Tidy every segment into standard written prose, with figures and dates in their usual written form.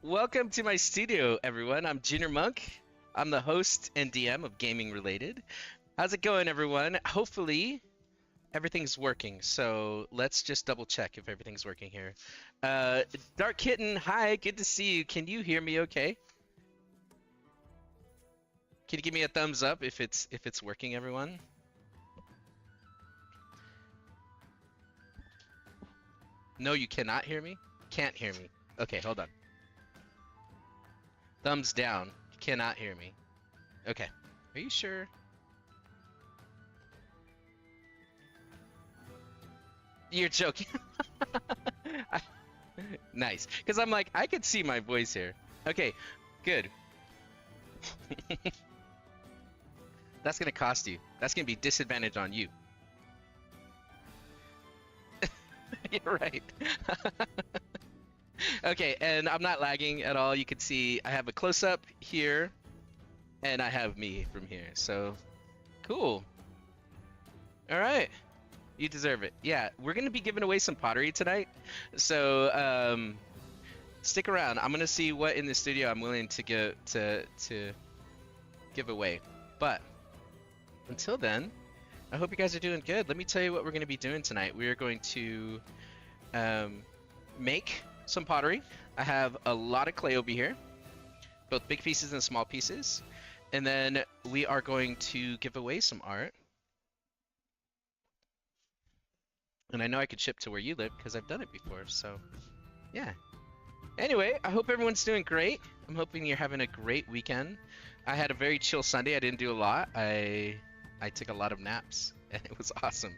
Welcome to my studio, everyone. I'm Junior Monk. I'm the host and DM of Gaming Related. How's it going, everyone? Hopefully, everything's working. So let's just double check if everything's working here. Dark Kitten, hi, good to see you. Can you hear me okay? Can you give me a thumbs up if it's working, everyone? No, you cannot hear me? Can't hear me. Okay, hold on. Thumbs down. You cannot hear me. Okay. Are you sure? You're joking. Nice. Because I'm like, I could see my voice here. Okay, good. That's going to cost you. That's going to be disadvantage on you. You're right. Okay, and I'm not lagging at all. You can see I have a close-up here, and I have me from here. So, cool. All right. You deserve it. Yeah, we're going to be giving away some pottery tonight. So, stick around. I'm going to see what in the studio I'm willing to give away. But until then, I hope you guys are doing good. Let me tell you what we're going to be doing tonight. We are going to make some pottery. I have a lot of clay over here, both big pieces and small pieces. And then we are going to give away some art. And I know I could ship to where you live because I've done it before, so yeah. Anyway, I hope everyone's doing great. I'm hoping you're having a great weekend. I had a very chill Sunday. I didn't do a lot. I took a lot of naps, and it was awesome.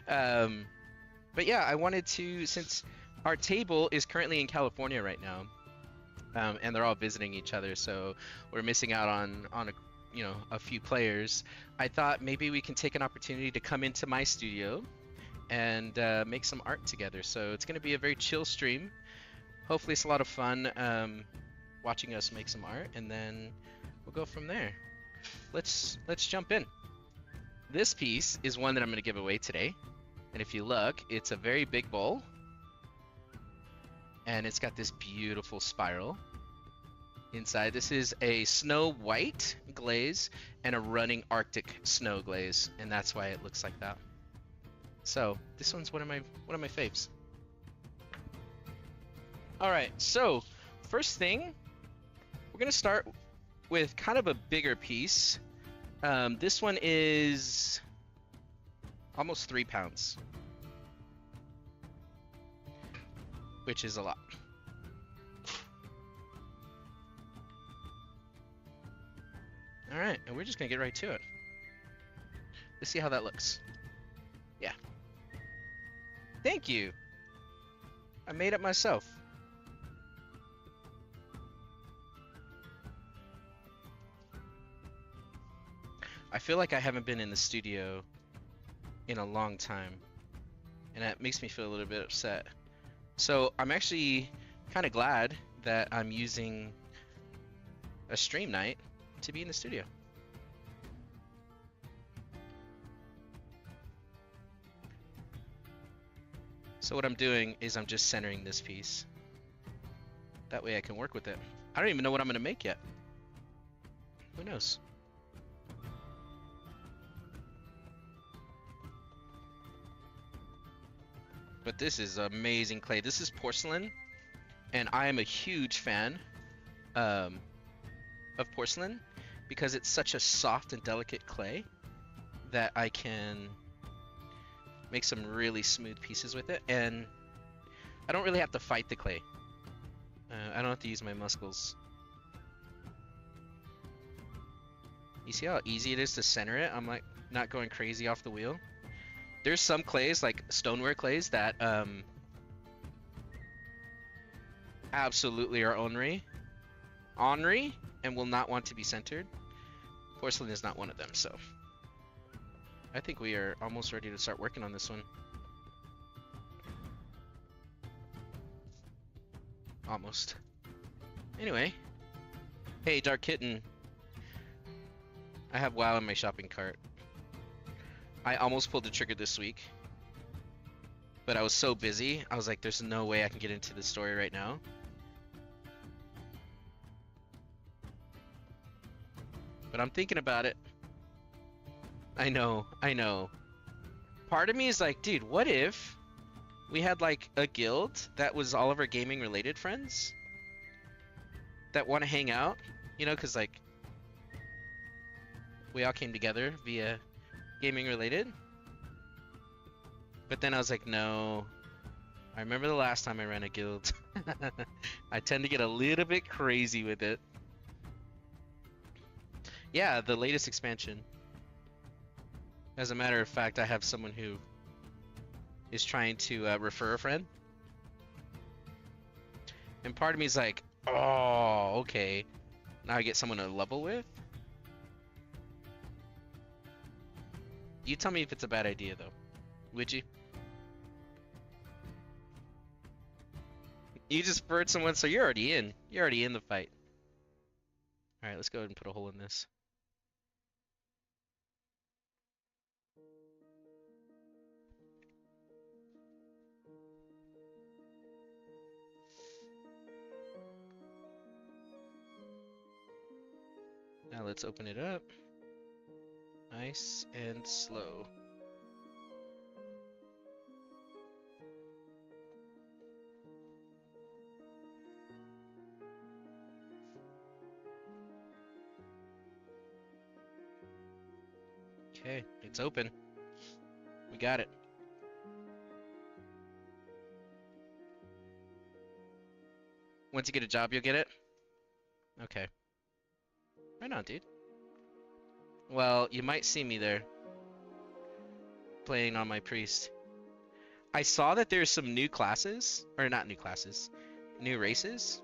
But yeah, I wanted to, since our table is currently in California right now, and they're all visiting each other, so we're missing out on a few players. I thought maybe we can take an opportunity to come into my studio and make some art together. So it's going to be a very chill stream. Hopefully it's a lot of fun watching us make some art, and then we'll go from there. Let's jump in. This piece is one that I'm going to give away today. And if you look, it's a very big bowl. And it's got this beautiful spiral inside. This is a snow white glaze and a running Arctic snow glaze, and that's why it looks like that. So this one's one of my faves. All right, so first thing, we're gonna start with kind of a bigger piece. This one is almost 3 pounds, which is a lot. All right, and we're just gonna get right to it. Let's see how that looks. Yeah. Thank you. I made it myself. I feel like I haven't been in the studio in a long time, and that makes me feel a little bit upset. So I'm actually kind of glad that I'm using a stream night to be in the studio. So what I'm doing is I'm just centering this piece. That way I can work with it. I don't even know what I'm going to make yet. Who knows? But this is amazing clay. This is porcelain, and I am a huge fan of porcelain because it's such a soft and delicate clay that I can make some really smooth pieces with it, and I don't really have to fight the clay. I don't have to use my muscles. You see how easy it is to center it? I'm like not going crazy off the wheel. There's some clays, like stoneware clays, that absolutely are ornery and will not want to be centered. Porcelain is not one of them, so I think we are almost ready to start working on this one. Almost. Anyway, hey Dark Kitten, I have WoW in my shopping cart. I almost pulled the trigger this week, but I was so busy. I was like, there's no way I can get into the story right now. but I'm thinking about it. I know, I know. Part of me is like, dude, what if we had like a guild that was all of our gaming related friends that want to hang out, you know, because like we all came together via gaming related. But then I was like, no. I remember the last time I ran a guild. I tend to get a little bit crazy with it. Yeah, the latest expansion. As a matter of fact, I have someone who is trying to refer a friend. And part of me is like, oh, okay. Now I get someone to level with? You tell me if it's a bad idea, though. Would you? You just referred someone, so you're already in. You're already in the fight. Alright, let's go ahead and put a hole in this. Now let's open it up. Nice and slow. Okay, it's open. We got it. Once you get a job, you'll get it? Okay. Right on, dude. Well, you might see me there. Playing on my priest. I saw that there's some new classes. Or not new classes. New races.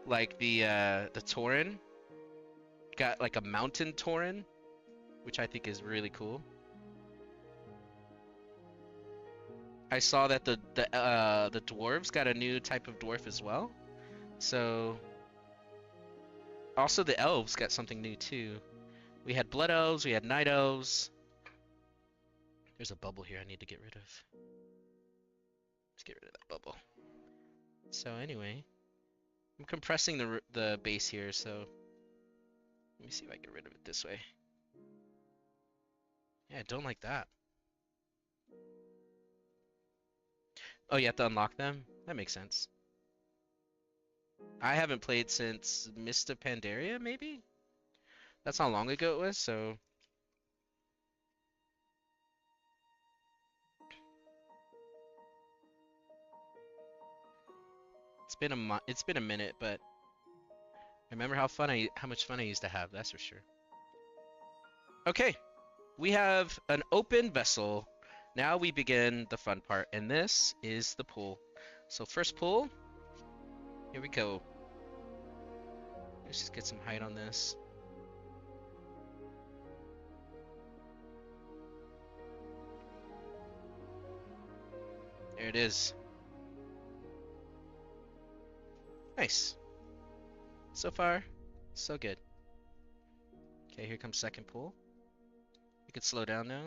Like the Tauren. Got like a mountain Tauren. Which I think is really cool. I saw that the dwarves got a new type of dwarf as well. So also the elves got something new too. We had blood elves, we had night elves. There's a bubble here I need to get rid of. Let's get rid of that bubble. So anyway, I'm compressing the base here, so let me see if I get rid of it this way. Yeah, I don't like that. Oh, you have to unlock them? That makes sense. I haven't played since Mist of Pandaria, maybe? That's how long ago it was, so... It's been a minute, but I remember how much fun I used to have, that's for sure. Okay, we have an open vessel. Now we begin the fun part, and this is the pool. So first pool, here we go. Let's just get some height on this. There it is. Nice. So far, so good. Okay, here comes second pool. You can slow down now.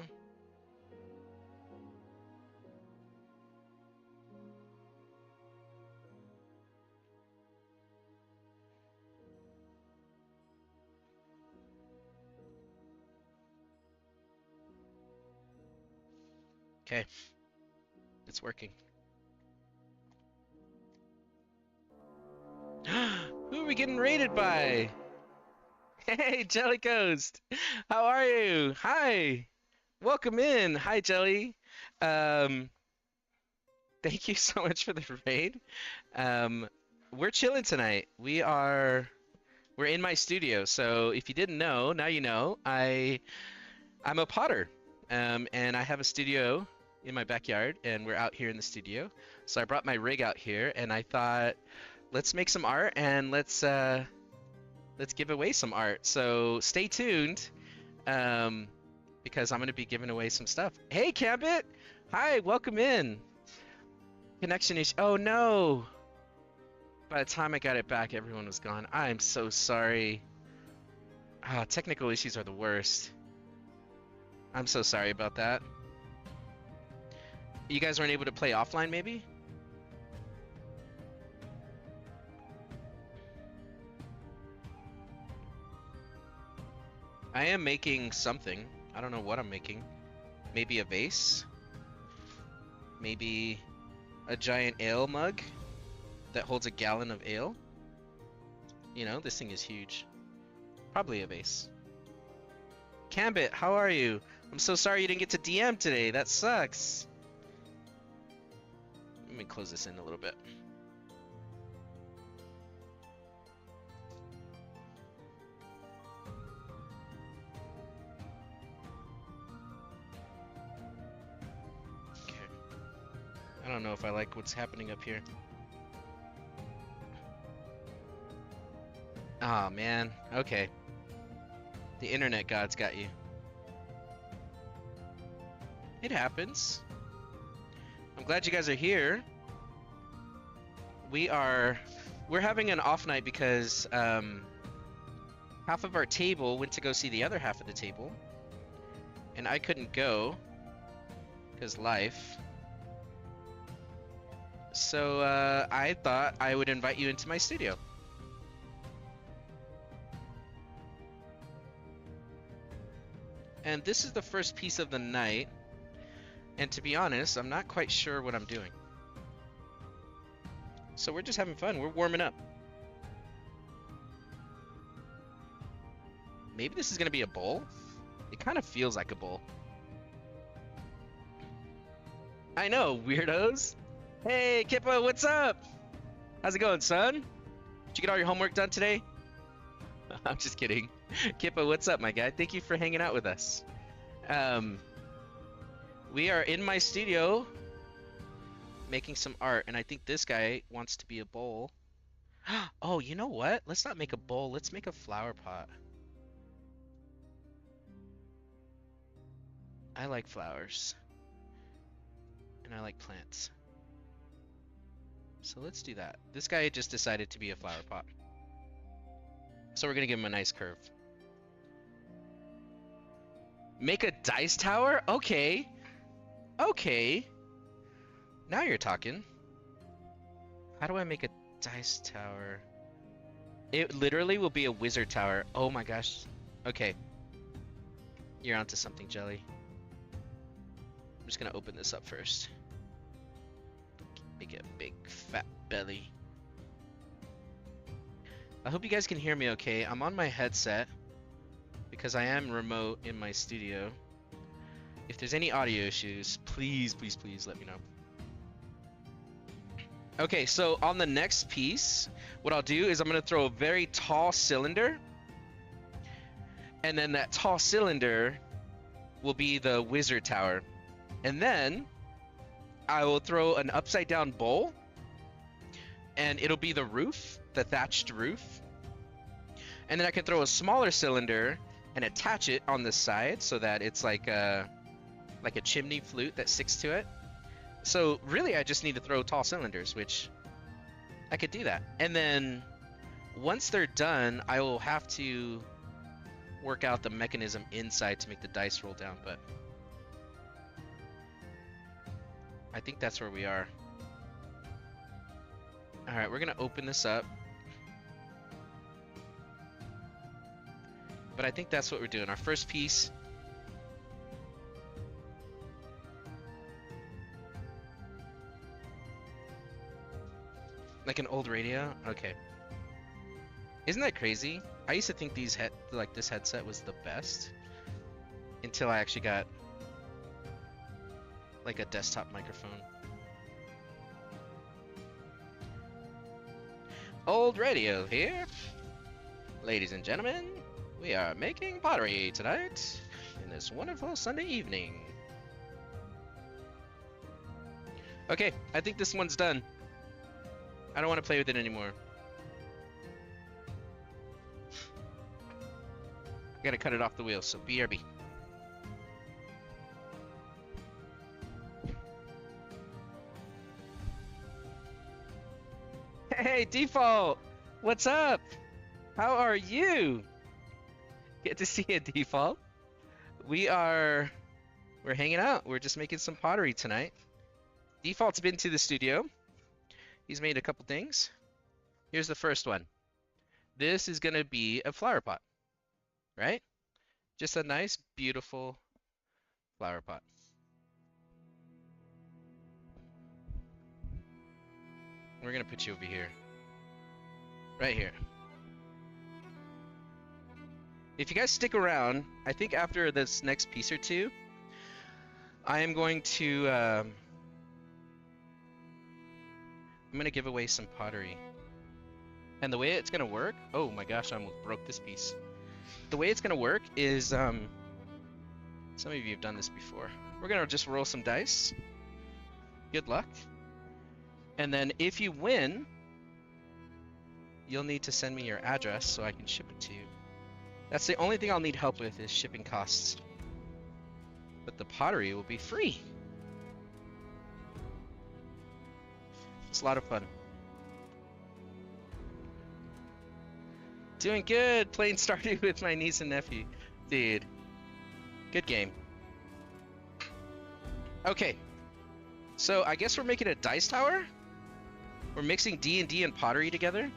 Okay, it's working. Who are we getting raided by? Hey, Jelly Ghost! How are you? Hi! Welcome in! Hi, Jelly! Um, Thank you so much for the raid. We're chilling tonight. We're in my studio, so if you didn't know, now you know. I'm a potter, and I have a studio in my backyard, and we're out here in the studio. So I brought my rig out here, and I thought, let's make some art, and let's give away some art. So stay tuned, because I'm gonna be giving away some stuff. Hey, Cambit! Hi, welcome in. Connection issue. Oh no! By the time I got it back, everyone was gone. I'm so sorry. Technical issues are the worst. I'm so sorry about that. You guys weren't able to play offline, maybe? I am making something. I don't know what I'm making. Maybe a vase? Maybe a giant ale mug that holds a gallon of ale? You know, this thing is huge. Probably a vase. Cambit, how are you? I'm so sorry you didn't get to DM today. That sucks. Let me close this in a little bit. Okay. I don't know if I like what's happening up here. Ah, man. Okay. The internet gods got you. It happens. I'm glad you guys are here. We're having an off night because half of our table went to go see the other half of the table, and I couldn't go because life. So I thought I would invite you into my studio. And this is the first piece of the night, and to be honest, I'm not quite sure what I'm doing. So we're just having fun. We're warming up. Maybe this is gonna be a bowl? It kind of feels like a bowl. I know, weirdos. Hey, Kippa, what's up? How's it going, son? Did you get all your homework done today? I'm just kidding. Kippa, what's up, my guy? Thank you for hanging out with us. We are in my studio making some art, and I think this guy wants to be a bowl. Oh, you know what? Let's not make a bowl. Let's make a flower pot. I like flowers. And I like plants. So let's do that. This guy just decided to be a flower pot. So we're gonna give him a nice curve. Make a dice tower? Okay. Okay. Now you're talking. How do I make a dice tower? It literally will be a wizard tower. Oh my gosh. Okay. You're onto something, Jelly. I'm just gonna open this up first. Make it a big fat belly. I hope you guys can hear me okay. I'm on my headset because I am remote in my studio. If there's any audio issues, please, please, please let me know. Okay, so on the next piece, what I'll do is I'm going to throw a very tall cylinder. And then that tall cylinder will be the wizard tower. And then I will throw an upside down bowl. And it'll be the roof, the thatched roof. And then I can throw a smaller cylinder and attach it on the side so that it's like a chimney flute that sticks to it. So really I just need to throw tall cylinders, which I could do that. And then once they're done, I will have to work out the mechanism inside to make the dice roll down, but I think that's where we are. All right, we're gonna open this up. But I think that's what we're doing. Our first piece. Like an old radio? Okay. Isn't that crazy? I used to think this headset was the best until I actually got like a desktop microphone. Old radio here. Ladies and gentlemen, we are making pottery tonight in this wonderful Sunday evening. Okay, I think this one's done. I don't want to play with it anymore. I gotta cut it off the wheel, so BRB. Hey, Default! What's up? How are you? Good to see you, Default. We're hanging out. We're just making some pottery tonight. Default's been to the studio. He's made a couple things. Here's the first one. This is gonna be a flower pot, right? Just a nice, beautiful flower pot. We're gonna put you over here. Right here. If you guys stick around, I think after this next piece or two, I am going to I'm gonna give away some pottery. And the way it's gonna work, oh my gosh, I almost broke this piece. The way it's gonna work is some of you have done this before. We're gonna just roll some dice. Good luck. And then if you win, you'll need to send me your address so I can ship it to you. That's the only thing I'll need help with is shipping costs. But the pottery will be free. It's a lot of fun. Doing good, playing Stardew with my niece and nephew. Dude, good game. Okay, so I guess we're making a dice tower? We're mixing D&D and pottery together.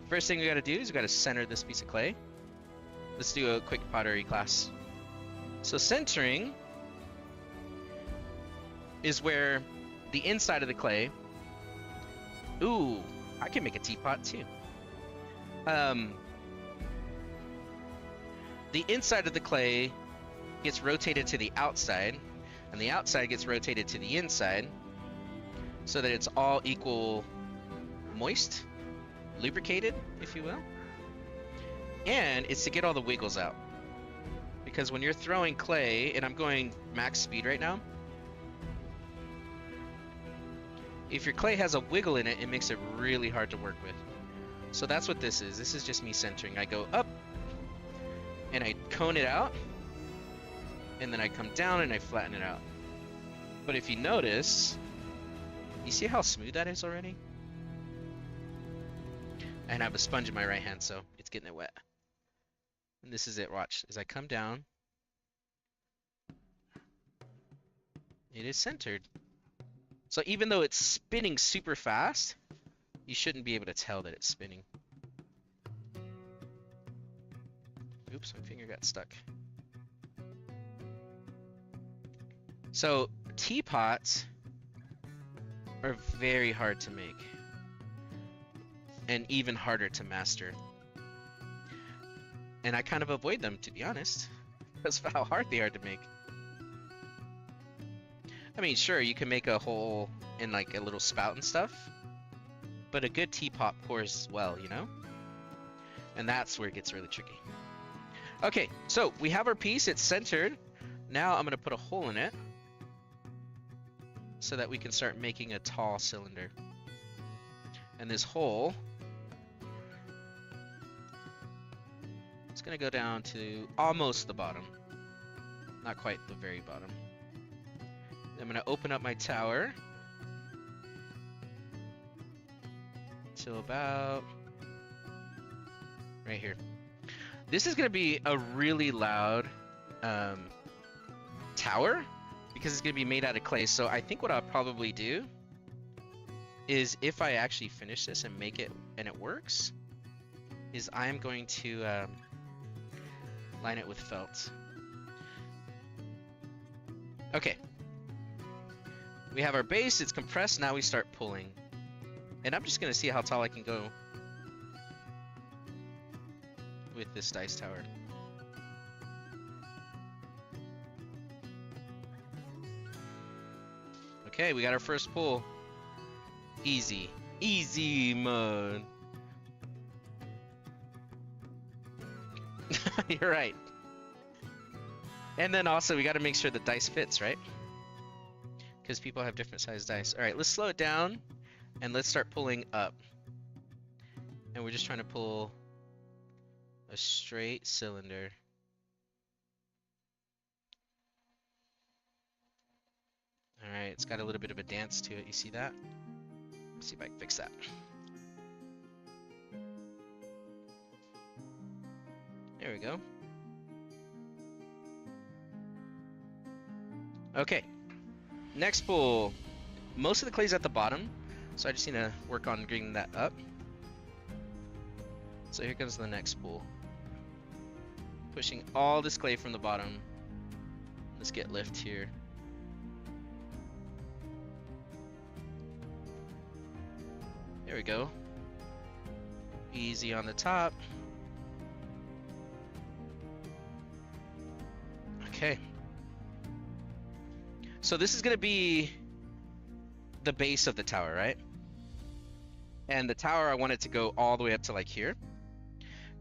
First thing we gotta do is we gotta center this piece of clay. Let's do a quick pottery class. So centering is where the inside of the clay... Ooh, I can make a teapot too. The inside of the clay gets rotated to the outside, and the outside gets rotated to the inside, so that it's all equal moist, lubricated, if you will. And it's to get all the wiggles out. Because when you're throwing clay, and I'm going max speed right now, if your clay has a wiggle in it, it makes it really hard to work with. So that's what this is. This is just me centering. I go up, and I cone it out, and then I come down and I flatten it out. But if you notice, you see how smooth that is already? And I have a sponge in my right hand, so it's getting it wet. And this is it, watch. As I come down, it is centered. So even though it's spinning super fast, you shouldn't be able to tell that it's spinning. Oops, my finger got stuck. So teapots are very hard to make. And even harder to master. And I kind of avoid them, to be honest. Because of how hard they are to make. I mean, sure, you can make a hole in like a little spout and stuff. But a good teapot pours well, you know? And that's where it gets really tricky. Okay, so we have our piece, it's centered. Now I'm going to put a hole in it. So that we can start making a tall cylinder. And this hole... it's going to go down to almost the bottom. Not quite the very bottom. I'm going to open up my tower. To about... right here. This is going to be a really loud tower. Because it's going to be made out of clay. So I think what I'll probably do... is if I actually finish this and make it and it works... is I'm going to... line it with felt. Okay. We have our base, it's compressed, now we start pulling. And I'm just gonna see how tall I can go with this dice tower. Okay, we got our first pull. Easy. Easy mode. You're right. And then also we got to make sure the dice fits, right? Because people have different sized dice. Alright, let's slow it down and let's start pulling up. And we're just trying to pull a straight cylinder. Alright, it's got a little bit of a dance to it. You see that? Let's see if I can fix that. There we go. Okay. Next pull. Most of the clay's at the bottom, so I just need to work on getting that up. So here comes the next pull. Pushing all this clay from the bottom. Let's get lift here. There we go. Easy on the top. Okay. So this is gonna be the base of the tower, right? And the tower, I want it to go all the way up to like here.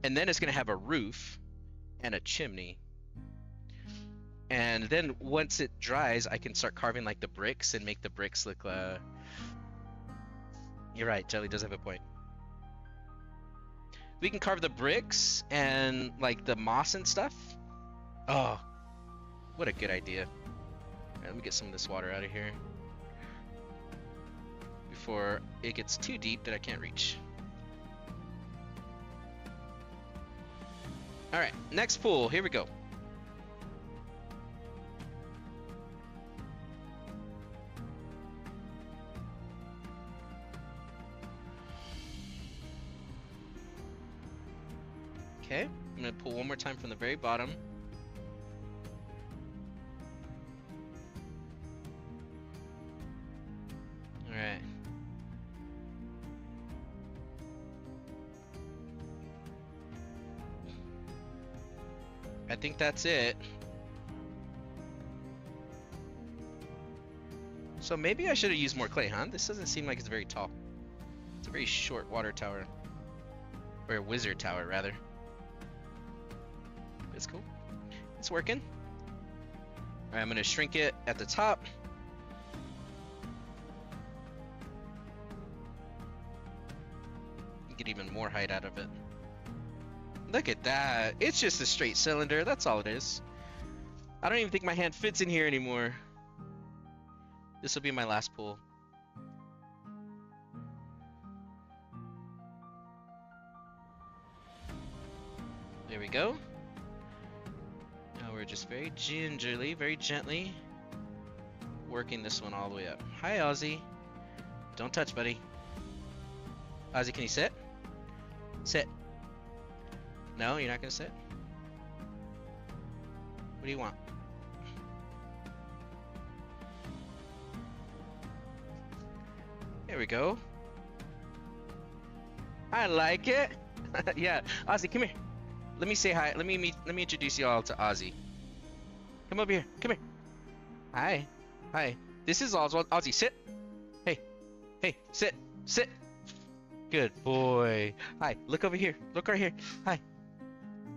And then it's gonna have a roof and a chimney. And then once it dries, I can start carving like the bricks and make the bricks look You're right, Jelly does have a point. We can carve the bricks and like the moss and stuff. Oh, what a good idea. All right, let me get some of this water out of here before it gets too deep that I can't reach. All right, next pool, here we go. Okay, I'm gonna pull one more time from the very bottom. All right. I think that's it. So maybe I should have used more clay, huh? This doesn't seem like it's very tall. It's a very short water tower. Or a wizard tower, rather. It's cool. It's working. All right, I'm gonna shrink it at the top. Get even more height out of it. Look at that. It's just a straight cylinder. That's all it is. I don't even think my hand fits in here anymore. This will be my last pool. There we go. Now we're just very gingerly, very gently working this one all the way up. Hi, Ozzy. Don't touch, buddy. Ozzy, can you sit? Sit. No, you're not gonna sit? What do you want? There we go. I like it. Yeah, Ozzy, come here. Let me say hi. Let me introduce you all to Ozzy. Come over here. Come here. Hi. Hi. This is Oswald. Ozzy, sit. Hey. Hey, sit. Sit. Good boy. Hi. Look over here. Look right here. Hi.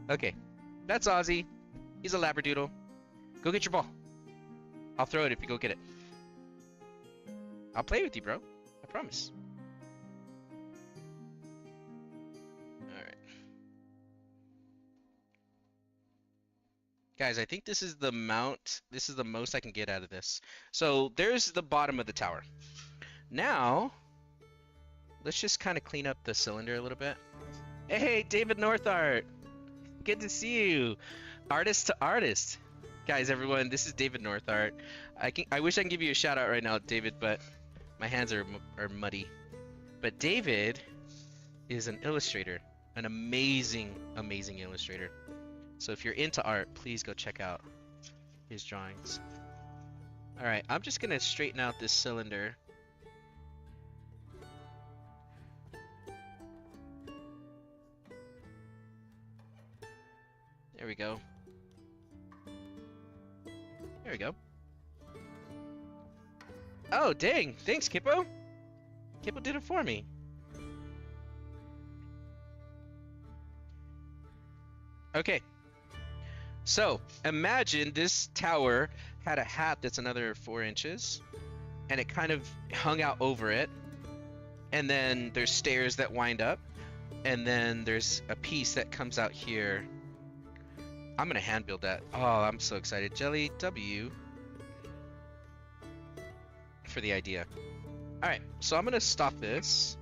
Okay. That's Ozzy. He's a labradoodle. Go get your ball. I'll throw it if you go get it. I'll play with you, bro. I promise. Alright. Guys, I think this is the most I can get out of this. So there's the bottom of the tower. Now, let's just kind of clean up the cylinder a little bit. Hey, David Northart. Good to see you. Artist to artist. Guys, everyone, this is David Northart. I wish I can give you a shout out right now, David, but my hands are muddy. But David is an illustrator, an amazing, amazing illustrator. So if you're into art, please go check out his drawings. All right, I'm just gonna straighten out this cylinder. There we go. There we go. Oh, dang. Thanks, Kippo. Kippo did it for me. Okay. So, imagine this tower had a hat that's another 4 inches, and it kind of hung out over it, and then there's stairs that wind up, and then there's a piece that comes out here. I'm gonna hand build that. Oh, I'm so excited. Jelly W for the idea. Alright, so I'm gonna stop this.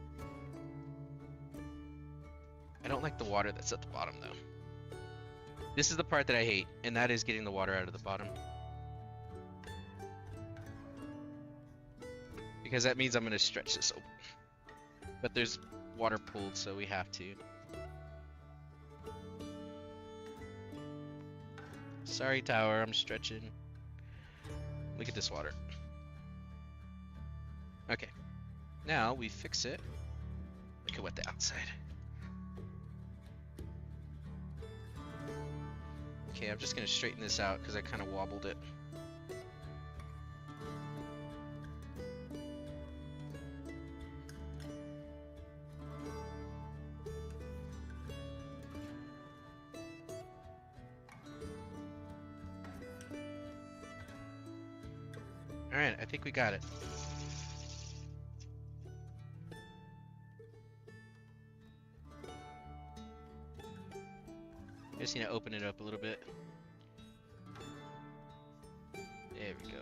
I don't like the water that's at the bottom though. This is the part that I hate, and that is getting the water out of the bottom. Because that means I'm gonna stretch this open. But there's water pooled, so we have to. Sorry, tower. I'm stretching. Look at this water. Okay. Now we fix it. Look at what the outside. Okay, I'm just gonna straighten this out because I kind of wobbled it. Alright, I think we got it. I just need to open it up a little bit. There we go.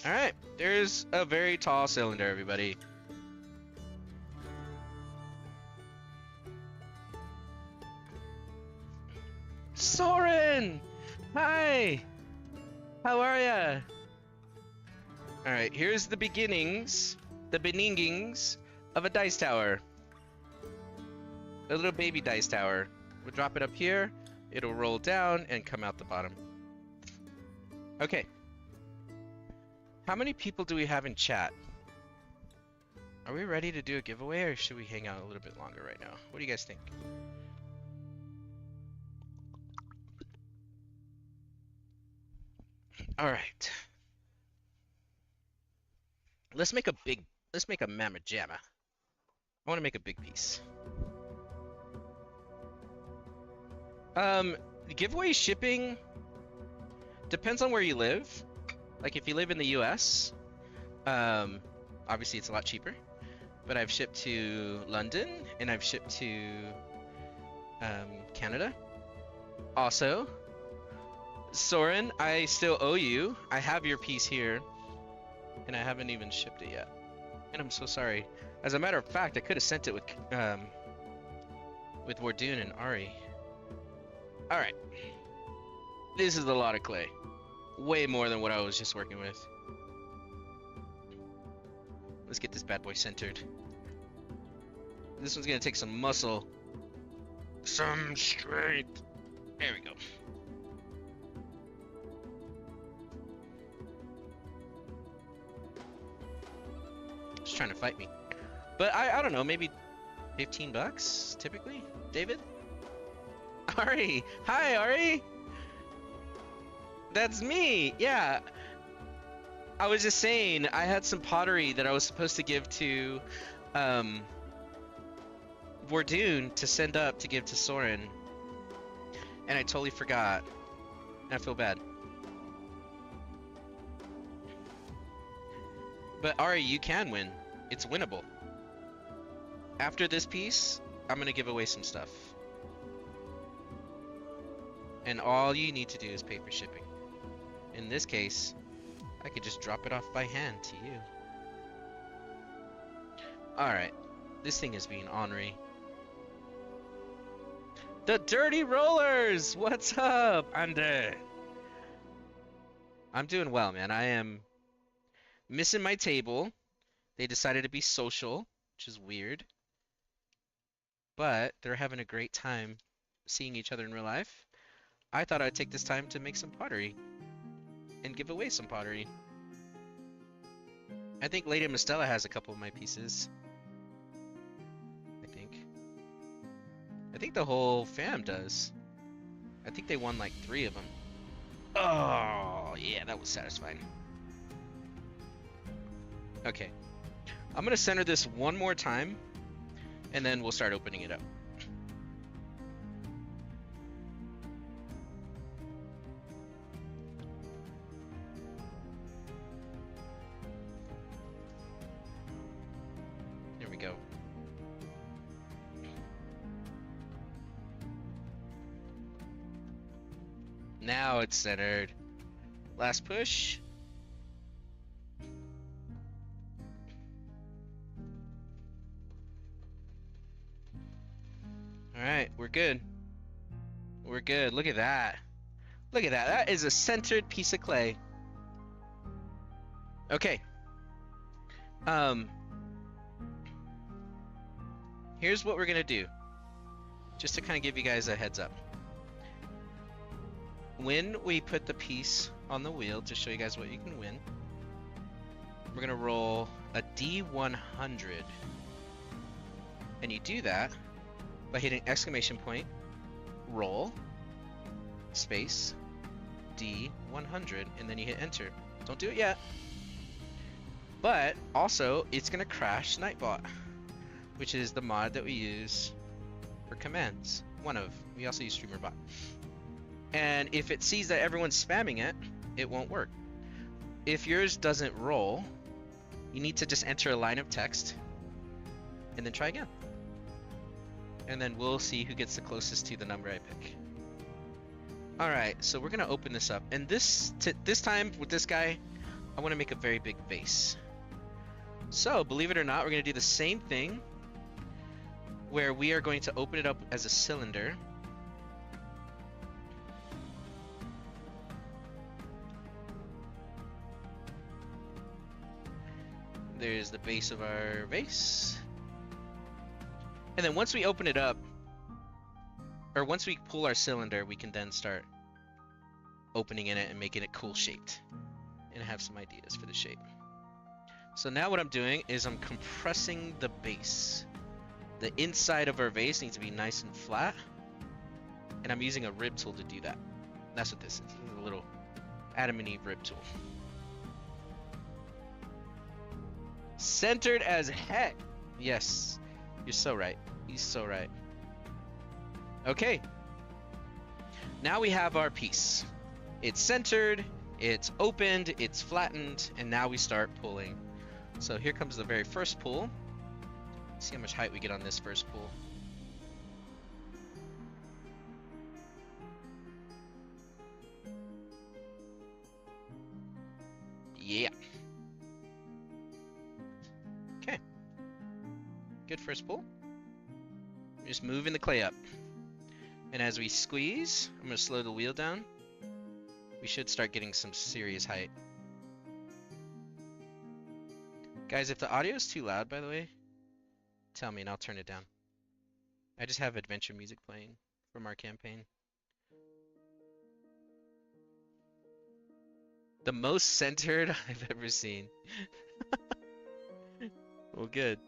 Alright, there's a very tall cylinder, everybody. Soren! Hi! How are ya? Alright, here's the beginnings, the beningings of a dice tower. A little baby dice tower. We'll drop it up here, it'll roll down and come out the bottom. Okay. How many people do we have in chat? Are we ready to do a giveaway or should we hang out a little bit longer right now? What do you guys think? All right. Let's make a mamma jamma. I want to make a big piece. Giveaway shipping depends on where you live. Like if you live in the US, obviously it's a lot cheaper. But I've shipped to London and I've shipped to Canada. Also, Soren, I still owe you. I have your piece here, and I haven't even shipped it yet. And I'm so sorry. As a matter of fact, I could have sent it with Wardoon and Ari. All right. This is a lot of clay. Way more than what I was just working with. Let's get this bad boy centered. This one's gonna take some muscle. Some strength. There we go. Just trying to fight me. But I don't know, maybe 15 bucks typically? David? Ari! Hi, Ari! That's me! Yeah. I was just saying, I had some pottery that I was supposed to give to Wardoon to send up to give to Soren. And I totally forgot. And I feel bad. But Ari, you can win. It's winnable. After this piece, I'm gonna give away some stuff. And all you need to do is pay for shipping. In this case, I could just drop it off by hand to you. Alright. This thing is being ornery. The Dirty Rollers! What's up, Andy? I'm doing well, man. I am missing my table. They decided to be social, which is weird. But they're having a great time seeing each other in real life. I thought I'd take this time to make some pottery and give away some pottery. I think Lady Mistella has a couple of my pieces. I think the whole fam does. I think they won like 3 of them. Oh, yeah, that was satisfying. Okay. I'm gonna center this one more time, and then we'll start opening it up. There we go. Now it's centered. Last push. Alright, we're good. We're good. Look at that. Look at that. That is a centered piece of clay. Okay. Here's what we're gonna do. just to kind of give you guys a heads up. When we put the piece on the wheel to show you guys what you can win, we're gonna roll a D100. And you do that by hitting exclamation point, roll, space, D100, and then you hit enter. Don't do it yet. But also, it's gonna crash Nightbot, which is the mod that we use for commands. We also use StreamerBot. And if it sees that everyone's spamming it, it won't work. If yours doesn't roll, you need to just enter a line of text and then try again. And then we'll see who gets the closest to the number I pick. Alright, so we're gonna open this up. And this time with this guy, I wanna make a very big vase. So, believe it or not, we're gonna do the same thing where we are going to open it up as a cylinder. There's the base of our vase. And then once we open it up, or once we pull our cylinder, we can then start opening in it and making it cool shaped. And I have some ideas for the shape. So now what I'm doing is I'm compressing the base. The inside of our vase needs to be nice and flat. And I'm using a rib tool to do that. That's what this is. This is a little Adam and Eve rib tool. Centered as heck. Yes, you're so right. He's so right. Okay. Now we have our piece. It's centered, it's opened, it's flattened, and now we start pulling. So here comes the very first pull. Let's see how much height we get on this first pull. Yeah. Okay. Good first pull. Just moving the clay up. And as we squeeze, I'm going to slow the wheel down. We should start getting some serious height. Guys, if the audio is too loud, by the way, tell me and I'll turn it down. I just have adventure music playing from our campaign. The most centered I've ever seen. Well, good.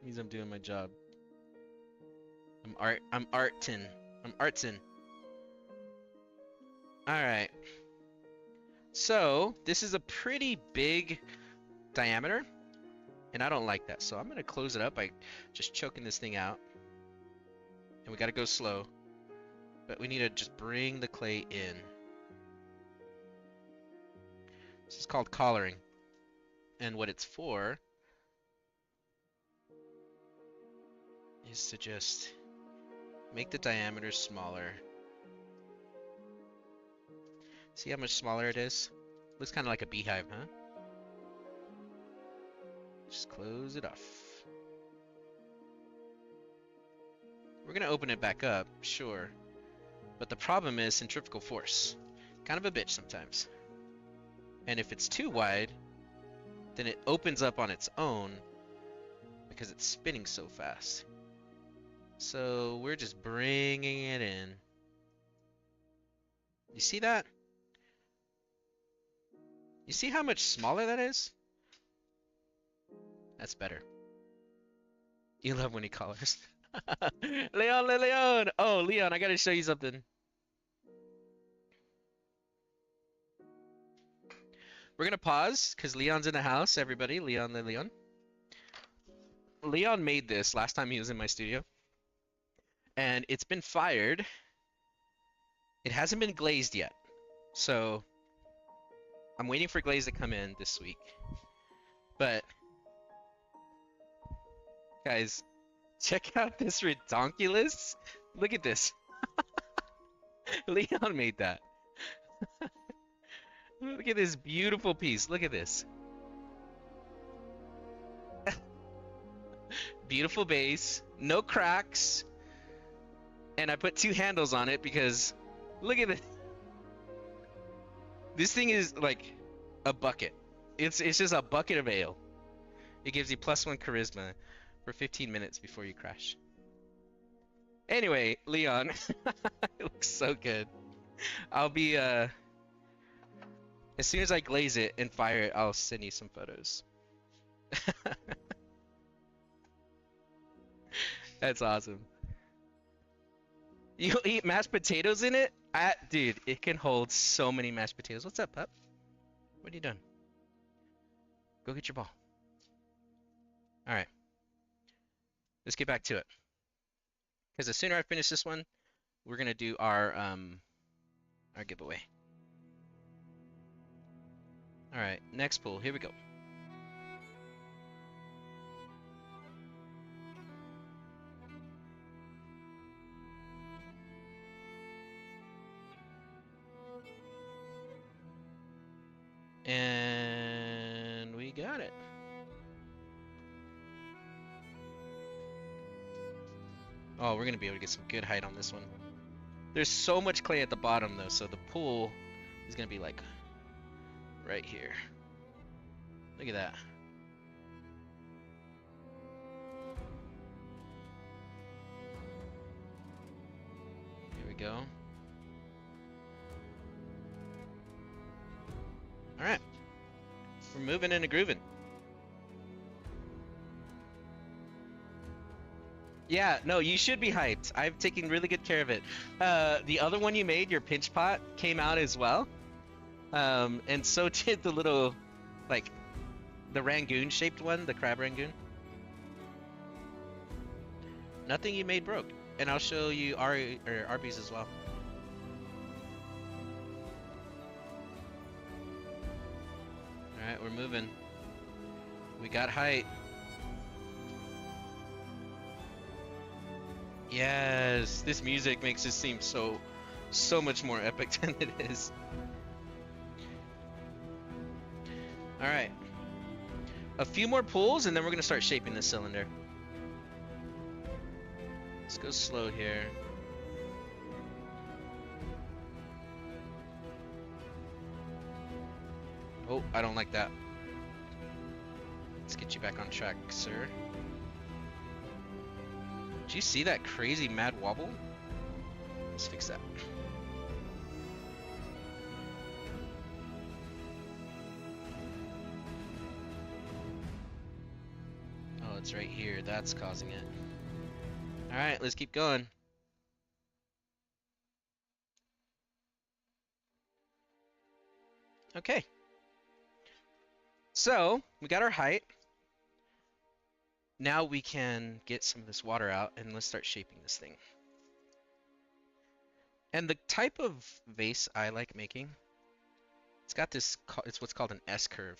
Means I'm doing my job. I'm artin. Alright. So, this is a pretty big diameter, and I don't like that. So I'm going to close it up by just choking this thing out. And we got to go slow. But we need to just bring the clay in. This is called collaring. And what it's for is to just make the diameter smaller. See how much smaller it is? Looks kind of like a beehive, huh? Just close it off. We're gonna open it back up, sure. But the problem is centrifugal force. Kind of a bitch sometimes. And if it's too wide, then it opens up on its own because it's spinning so fast. So we're just bringing it in. You see that? You see how much smaller that is? That's better. You love when he colors. Leon, Leon! Oh, Leon, I gotta show you something. We're gonna pause, because Leon's in the house, everybody. Leon, Leon. Leon made this last time he was in my studio. And it's been fired. It hasn't been glazed yet. So I'm waiting for glaze to come in this week. But guys, check out this redonkulous. Look at this. Leon made that. Look at this beautiful piece. Look at this. Beautiful base, no cracks. And I put two handles on it because look at this. This thing is like a bucket. It's just a bucket of ale. It gives you +1 charisma for 15 minutes before you crash. Anyway, Leon, it looks so good. I'll be as soon as I glaze it and fire it, I'll send you some photos. That's awesome. You eat mashed potatoes in it? Dude, it can hold so many mashed potatoes. What's up, pup? What are you doing? Go get your ball. All right, let's get back to it. Because the sooner I finish this one, we're gonna do our giveaway. All right, next pool. Here we go. And we got it. Oh, we're gonna be able to get some good height on this one. There's so much clay at the bottom though, so the pool is gonna be like right here. Look at that. Here we go. All right, we're moving and grooving. Yeah, no, you should be hyped. I've taken really good care of it. The other one you made, your pinch pot, came out as well. And so did the little, like, the Rangoon shaped one, the crab Rangoon. Nothing you made broke. And I'll show you Arby's as well. Alright, we're moving. We got height. Yes, this music makes this seem so much more epic than it is. Alright. A few more pulls and then we're gonna start shaping the cylinder. Let's go slow here. Oh, I don't like that. Let's get you back on track, sir. Did you see that crazy mad wobble? Let's fix that. Oh, it's right here. That's causing it. Alright, let's keep going. Okay. So, we got our height. Now we can get some of this water out and let's start shaping this thing. And the type of vase I like making, it's got this, it's what's called an S-curve.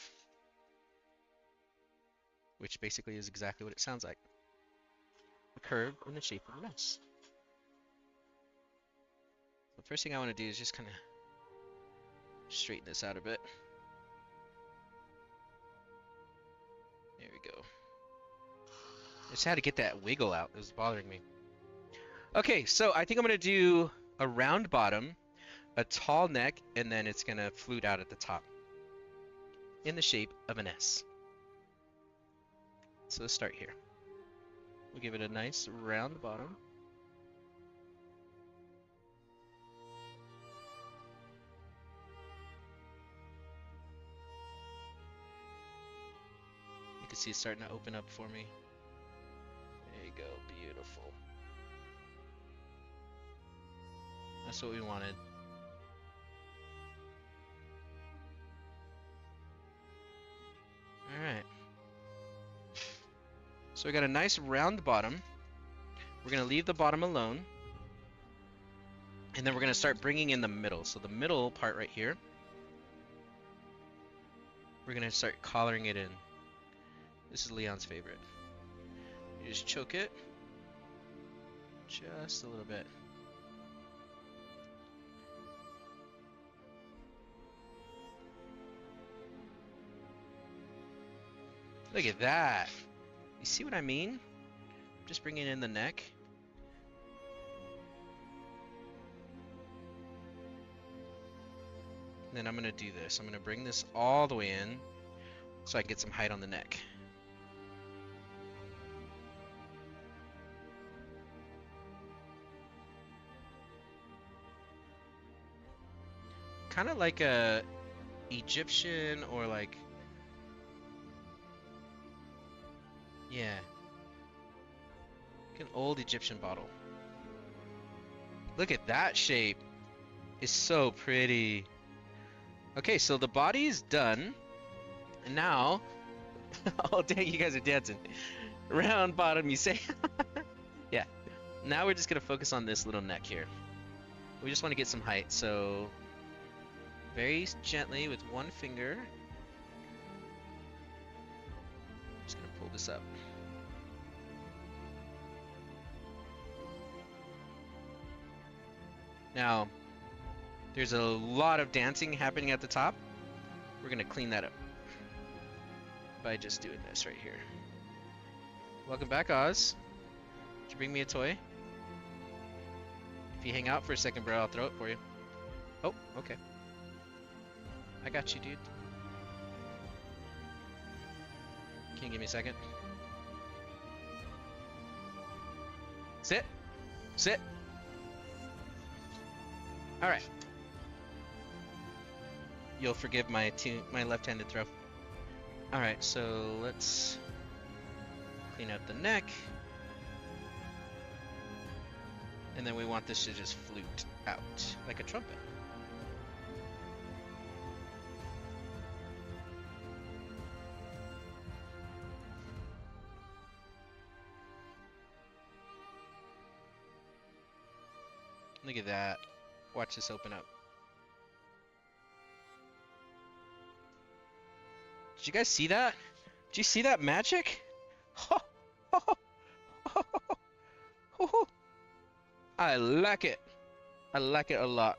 Which basically is exactly what it sounds like. A curve in the shape of an S. The first thing I want to do is just kind of straighten this out a bit. There we go. I just had to get that wiggle out. It was bothering me. Okay, so I think I'm going to do a round bottom, a tall neck, and then it's going to flute out at the top in the shape of an S. So let's start here. We'll give it a nice round bottom. You can see it's starting to open up for me. There you go, beautiful. That's what we wanted. Alright. So we got a nice round bottom. We're going to leave the bottom alone. And then we're going to start bringing in the middle. So the middle part right here, we're going to start collaring it in. This is Leon's favorite. You just choke it just a little bit. Look at that. You see what I mean? Just bringing in the neck. And then I'm going to do this. I'm going to bring this all the way in so I can get some height on the neck. kind of like a Egyptian or like, yeah, like an old Egyptian bottle. Look at that shape. It's so pretty. Okay, so the body is done. And now, oh dang, you guys are dancing. Round bottom, you say? Yeah. Now we're just gonna focus on this little neck here. We just want to get some height, so very gently with one finger. Just gonna pull this up. Now, there's a lot of dancing happening at the top. We're gonna clean that up by just doing this right here. Welcome back, Oz. Did you bring me a toy? If you hang out for a second, bro, I'll throw it for you. Oh, okay. I got you, dude. Can you give me a second? Sit. Sit. All right. You'll forgive my left-handed throw. All right, so let's clean up the neck. And then we want this to just flute out like a trumpet. Look at that. Watch this open up. Did you guys see that? Did you see that magic? I like it. I like it a lot.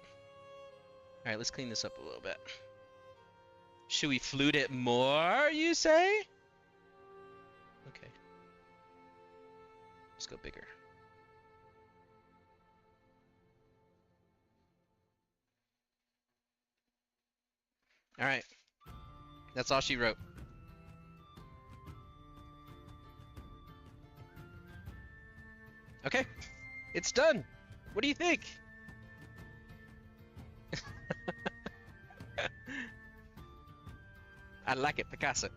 Alright, let's clean this up a little bit. Should we flute it more, you say? Okay. Let's go bigger. Alright. That's all she wrote. Okay. It's done. What do you think? I like it, Picasso.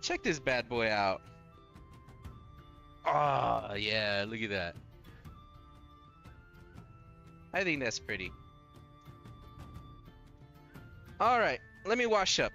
Check this bad boy out. Oh, yeah, look at that. I think that's pretty. All right, let me wash up.